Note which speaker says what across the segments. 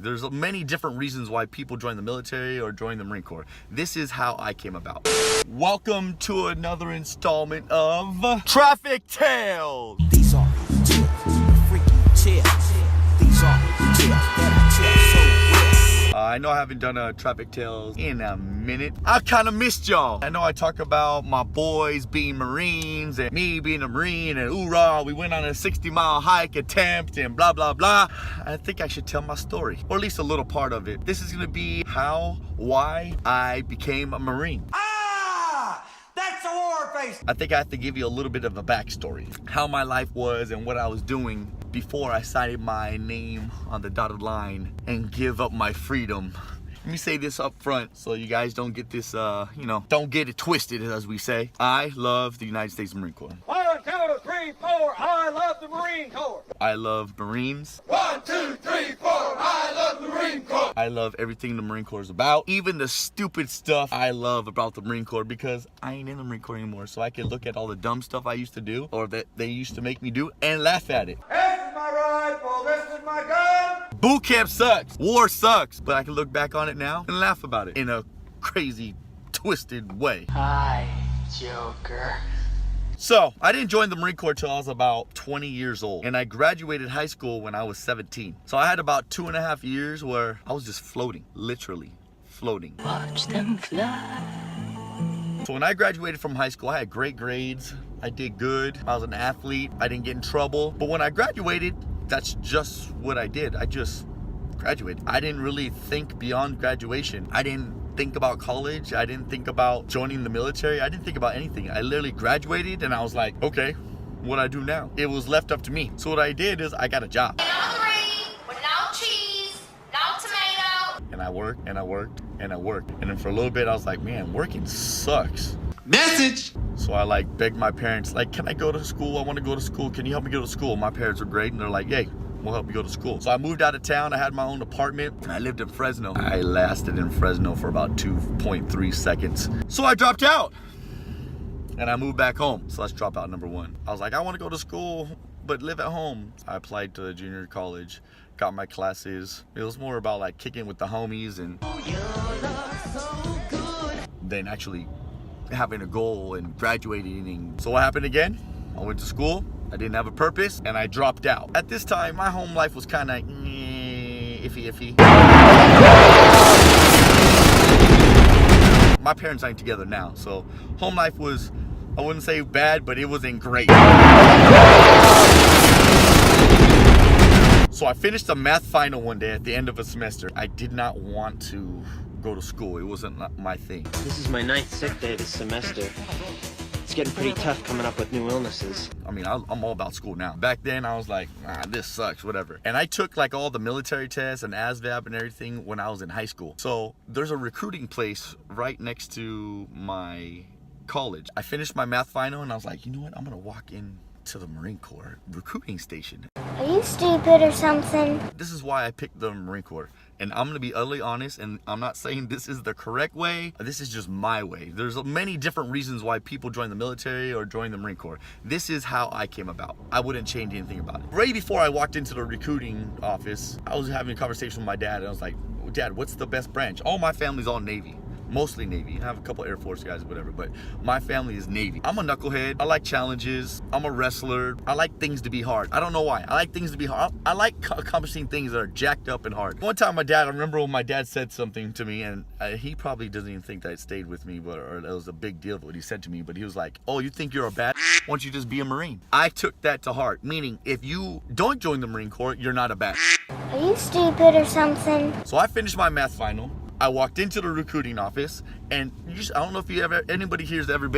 Speaker 1: There's many different reasons why people join the military or join the Marine Corps. This is how I came about. Welcome to another installment of Traffic Tales.
Speaker 2: These are tales, freaky tales. These are tales that I tell so well.
Speaker 1: I know I haven't done a Traffic Tales in a minute. I kind of missed y'all. I know I talk about my boys being Marines and me being a Marine and hoorah, we went on a 60-mile hike attempt and blah, blah, blah. I think I should tell my story, or at least a little part of it. This is gonna be why I became a Marine.
Speaker 2: That's a war face.
Speaker 1: I think I have to give you a little bit of a backstory. How my life was and what I was doing before I signed my name on the dotted line and give up my freedom. Let me say this up front so you guys don't get this, don't get it twisted, as we say. I love the United States Marine Corps.
Speaker 3: 1, 2, 3, 4, I love the Marine Corps.
Speaker 1: I love Marines.
Speaker 3: 1, 2, 3, 4, I love the Marine Corps.
Speaker 1: I love everything the Marine Corps is about. Even the stupid stuff I love about the Marine Corps, because I ain't in the Marine Corps anymore. So I can look at all the dumb stuff I used to do or that they used to make me do and laugh at it.
Speaker 3: This is my rifle, this is my gun.
Speaker 1: Boot camp sucks. War sucks. But I can look back on it now and laugh about it in a crazy, twisted way.
Speaker 4: Hi, Joker.
Speaker 1: So, I didn't join the Marine Corps till I was about 20 years old. And I graduated high school when I was 17. So I had about 2.5 years where I was just floating, literally floating.
Speaker 4: Watch them fly.
Speaker 1: So when I graduated from high school, I had great grades. I did good. I was an athlete. I didn't get in trouble. But when I graduated, that's just what I did. I just graduated. I didn't really think beyond graduation. I didn't think about college. I didn't think about joining the military. I didn't think about anything. I literally graduated and I was like, okay, what do I do now? It was left up to me. So what I did is I got a job.
Speaker 5: No green, with no cheese, no tomato.
Speaker 1: And I worked and I worked and I worked. And then for a little bit, I was like, man, working sucks.
Speaker 2: Message.
Speaker 1: So I begged my parents, can I go to school? I want to go to school. Can you help me go to school? My parents were great and they're like, yay, we'll help you go to school. So I moved out of town. I had my own apartment and I lived in Fresno. I lasted in Fresno for about 2.3 seconds. So I dropped out and I moved back home. So that's dropout number one. I was like, I want to go to school, but live at home. I applied to junior college, got my classes. It was more about kicking with the homies and then actually having a goal and graduating. So what happened again? I went to school. I didn't have a purpose and I dropped out. At this time, my home life was kind of iffy. My parents ain't together now, so home life was, I wouldn't say bad, but it wasn't great. So I finished a math final one day at the end of a semester. I did not want to go to school. It wasn't my thing.
Speaker 6: This is my 9th sick day this semester. It's getting pretty tough coming up with new illnesses.
Speaker 1: I mean, I'm all about school now. Back then, I was like, this sucks, whatever. And I took all the military tests and ASVAB and everything when I was in high school. So there's a recruiting place right next to my college. I finished my math final and I was like, you know what? I'm gonna walk in to the Marine Corps recruiting station.
Speaker 5: Are you stupid or something?
Speaker 1: This is why I picked the Marine Corps. And I'm gonna be utterly honest, and I'm not saying this is the correct way. This is just my way. There's many different reasons why people join the military or join the Marine Corps. This is how I came about. I wouldn't change anything about it. Right before I walked into the recruiting office, I was having a conversation with my dad, and I was like, Dad, what's the best branch? All my family's all Navy. Mostly Navy. I have a couple Air Force guys, whatever, but my family is Navy. I'm a knucklehead. I like challenges. I'm a wrestler. I like things to be hard. I don't know why. I like things to be hard. I like accomplishing things that are jacked up and hard. One time I remember when my dad said something to me, and he probably doesn't even think that it stayed with me, or that was a big deal what he said to me, but he was like, oh, you think you're a bad? Why don't you just be a Marine? I took that to heart, meaning if you don't join the Marine Corps, you're not a bad.
Speaker 5: Are you stupid or something?
Speaker 1: So I finished my math final. I walked into the recruiting office, and I don't know if anybody here's ever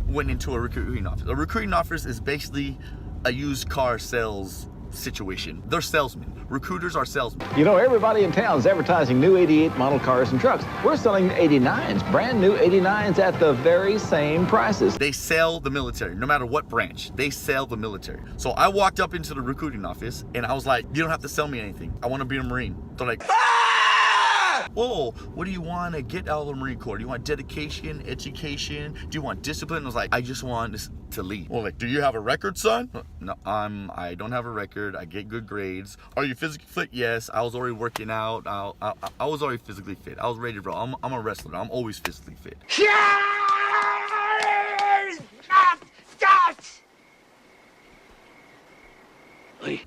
Speaker 1: went into a recruiting office. A recruiting office is basically a used car sales situation. They're salesmen. Recruiters are salesmen.
Speaker 7: You know, everybody in town is advertising new 88 model cars and trucks. We're selling 89s, brand new 89s at the very same prices.
Speaker 1: They sell the military, no matter what branch. They sell the military. So I walked up into the recruiting office, and I was like, you don't have to sell me anything. I want to be a Marine. They're like, Whoa, what do you want to get out of the Marine Corps? Do you want dedication, education? Do you want discipline? I was like, I just want to leave. Well, like, do you have a record, son? No, I don't have a record. I get good grades. Are you physically fit? Yes. I was already working out. I was already physically fit. I was ready to roll. I'm a wrestler. I'm always physically fit.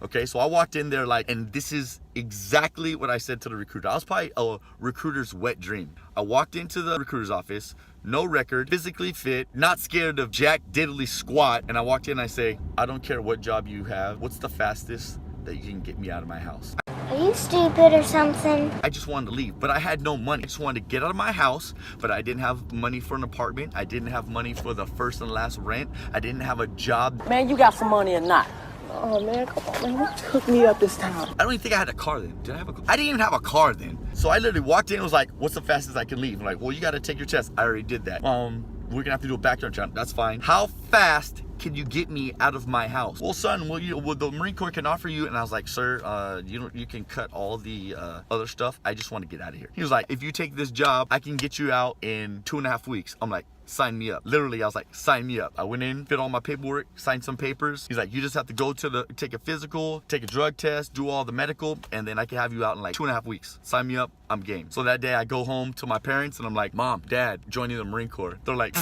Speaker 1: Okay, so I walked in there like, and this is exactly what I said to the recruiter. I was probably a recruiter's wet dream. I walked into the recruiter's office, no record, physically fit, not scared of jack diddly squat. And I walked in and I say, I don't care what job you have. What's the fastest that you can get me out of my house?
Speaker 5: Are you stupid or something?
Speaker 1: I just wanted to leave, but I had no money. I just wanted to get out of my house, but I didn't have money for an apartment. I didn't have money for the first and last rent. I didn't have a job.
Speaker 4: Man, you got some money or not? Oh, man, come on, man. What took me up this time?
Speaker 1: I don't even think I had a car then. Did I have a car? I didn't even have a car then. So I literally walked in and was like, what's the fastest I can leave? I'm like, well, you got to take your test. I already did that. We're going to have to do a background check. That's fine. How fast can you get me out of my house? Well, son, will the Marine Corps can offer you? And I was like, sir, you can cut all the other stuff. I just want to get out of here. He was like, if you take this job, I can get you out in 2.5 weeks. I'm like, sign me up. Literally, I was like, sign me up. I went in, fit all my paperwork, signed some papers. He's like, you just have to go to take a physical, take a drug test, do all the medical, and then I can have you out in like 2.5 weeks. Sign me up, I'm game. So that day I go home to my parents and I'm like, Mom, Dad, joining the Marine Corps. They're like,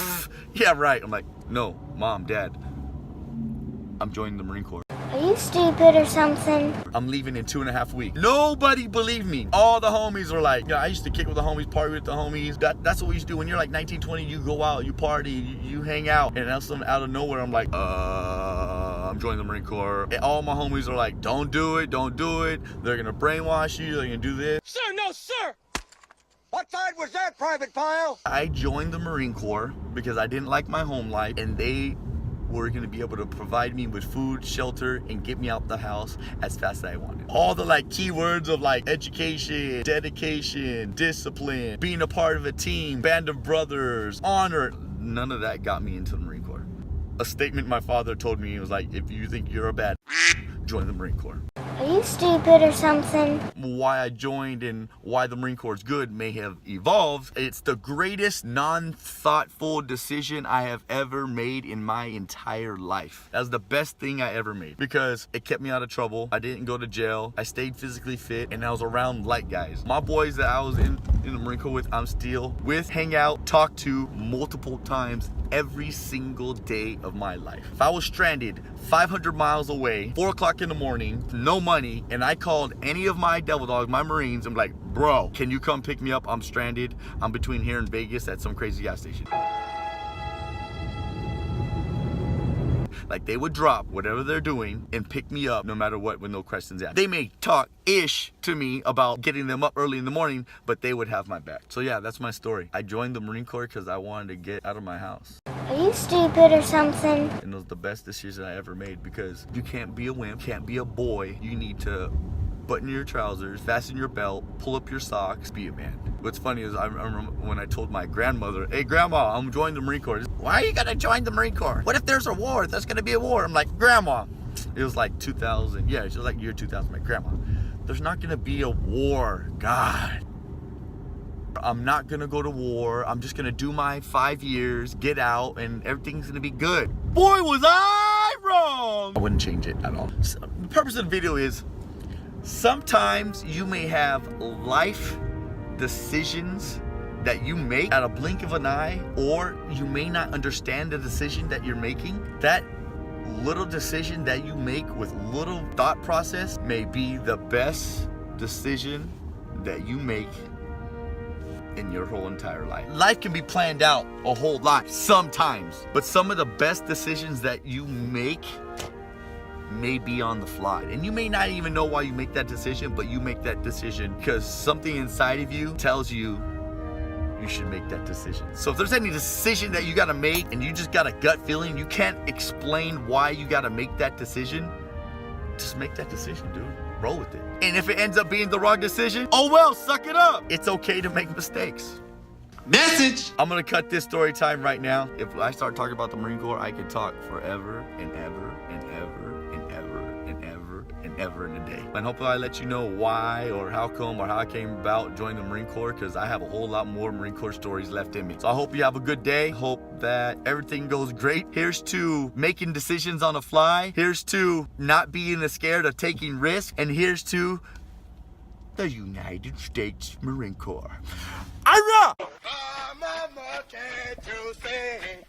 Speaker 1: yeah, right. I'm like, no, Mom, Dad, I'm joining the Marine Corps.
Speaker 5: Are you stupid or something?
Speaker 1: I'm leaving in 2.5 weeks. Nobody believed me. All the homies were like, I used to kick with the homies, party with the homies. That's what we used to do. When you're like 19, 20, you go out, you party, you hang out. And then out of nowhere, I'm like, I'm joining the Marine Corps. And all my homies are like, don't do it, don't do it. They're gonna brainwash you, they're gonna do this.
Speaker 3: Sir, no, sir! What side was that, Private Pile?
Speaker 1: I joined the Marine Corps because I didn't like my home life, and they were going to be able to provide me with food, shelter, and get me out the house as fast as I wanted. All the like keywords of like education, dedication, discipline, being a part of a team, band of brothers, honor, none of that got me into the Marine Corps. A statement my father told me, he was like, if you think you're a bad join the Marine Corps.
Speaker 5: Are you stupid or something?
Speaker 1: Why I joined and why the Marine Corps is good may have evolved. It's the greatest non-thoughtful decision I have ever made in my entire life. That's the best thing I ever made because it kept me out of trouble. I didn't go to jail. I stayed physically fit and I was around light guys. My boys that I was in the Marine Corps with, I'm still with, hang out, talk to multiple times every single day of my life. If I was stranded 500 miles away, 4 o'clock in the morning, no money, and I called any of my devil dogs, my Marines, I'm like, bro, can you come pick me up? I'm stranded. I'm between here and Vegas at some crazy gas station. Like, they would drop whatever they're doing and pick me up no matter what with no questions asked. They may talk-ish to me about getting them up early in the morning, but they would have my back. So yeah, that's my story. I joined the Marine Corps because I wanted to get out of my house.
Speaker 5: Are you stupid or something?
Speaker 1: And it was the best decision I ever made because you can't be a wimp, can't be a boy. You need to button your trousers, fasten your belt, pull up your socks, be a man. What's funny is I remember when I told my grandmother, hey grandma, I'm joining the Marine Corps. Why are you gonna join the Marine Corps? What if there's a war? There's gonna be a war. I'm like, grandma, it was like 2000. Yeah, it was like year 2000. My grandma, there's not gonna be a war. God. I'm not gonna go to war. I'm just gonna do my 5 years, get out, and everything's gonna be good. Boy, was I wrong! I wouldn't change it at all. So, the purpose of the video is, sometimes you may have life decisions that you make at a blink of an eye, or you may not understand the decision that you're making. That little decision that you make with little thought process may be the best decision that you make in your whole entire life. Life can be planned out a whole lot sometimes, but some of the best decisions that you make may be on the fly. And you may not even know why you make that decision, but you make that decision because something inside of you tells you you should make that decision. So if there's any decision that you gotta make and you just got a gut feeling, you can't explain why you gotta make that decision, just make that decision, dude. Roll with it. And if it ends up being the wrong decision, oh well, suck it up. It's okay to make mistakes.
Speaker 2: Message!
Speaker 1: I'm gonna cut this story time right now. If I start talking about the Marine Corps, I could talk forever and ever and ever and ever and ever and again ever in a day. And hopefully I let you know why or how come or how I came about joining the Marine Corps, because I have a whole lot more Marine Corps stories left in me. So I hope you have a good day. Hope that everything goes great. Here's to making decisions on the fly. Here's to not being scared of taking risks. And here's to the United States Marine Corps.
Speaker 3: I'm a monkey to sing.